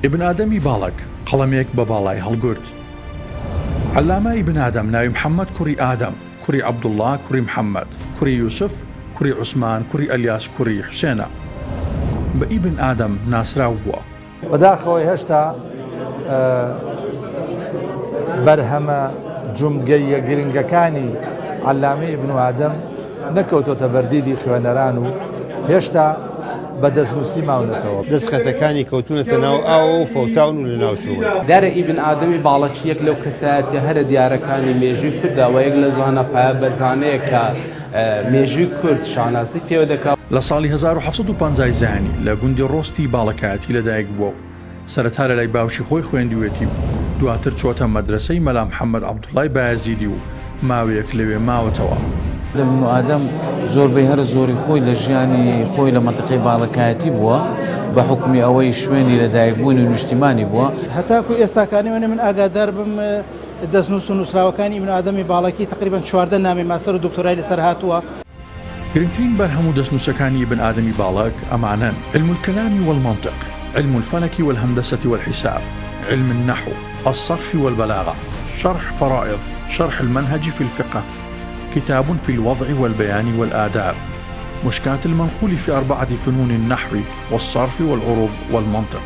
ابن ئادەمی باڵک قەڵەمێک بە باڵای هەڵگورت. عەلامە ئیبن ئادەم ناوی محەممەد کوڕی ئادەم، کوڕی عەبدوڵڵا، کوڕی محەممەد، کوڕی یوسف، کوڕی عوسمان، کوڕی ئەلیاس، کوڕی حوسێنە. بە ئیبن ئادەم ناسراو بووە. بەداخەوەی هێشتا بەرهەمە جومگەیە گرنگەکانی عەلامەی ئیبن ئادەم نەکەوتۆتە بەردیدی خوێنەران و هێشتا بە دەستنووسی ماونەتەوە. دەستخەتەکانی کەوتونەتە ناو ئاوە و فەوتاون و لە ناوچوون. دارە ئیبن ئادەمی باڵەکی یەک لەو کەسایەتە هەرە دیارەکانی مێژووی کوردەوە یەک لە زانە پایە بەرزانەیە کە مێژووی کورد شاناسی پێوە دەکات. لە ساڵی 1950 زانی لە گوندی ڕۆستی باڵەکایەتی لەدایک بووە و سەرەتا لە لای باوشی خۆی خوێندیوێتی و دواتر چۆتە مەدرسەی مەلا محەممەد عەبدوڵڵای بایەزیدی و ماوەیەک لەوێ ماوەتەوە. ابن ئادەم زۆربەی هەر زۆری خۆی لە ژیانی خۆی لە مەنتیقەی باڵەکایەتی بووە بە حکمی ئەوەی شوێنی لەدایکبوون و نیشتیمانی بووە. هەتاکو ئێستاکانی وێنێ من ئاگادار بم دەستنووس و نووسراوەکانی ئیبن ئادەمی باڵەکی تقریبان 14 نامی ماستەر و دکتۆرای لەسەر هاتووە. گرنگترین بەرهەم و دەستنووسەکانی ئیبن ئادەمی باڵک ئەمانن: علم الكلام والمنطق، علم الفلك والهندسة والحساب، علم النحو، الصرف والبلاغة، شرح فرائض، شرح المنهج في الفقه، كتاب في الوضع والبيان والآداب، مشكاة المنقول في 4 فنون النحو والصرف والعروض والمنطق،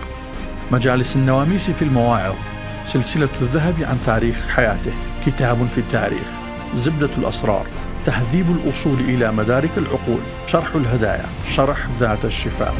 مجالس النواميس في المواعظ، سلسلة الذهب عن تاريخ حياته، كتاب في التاريخ، زبدة الأسرار، تهذيب الأصول إلى مدارك العقول، شرح الهدايا، شرح ذات الشفاء.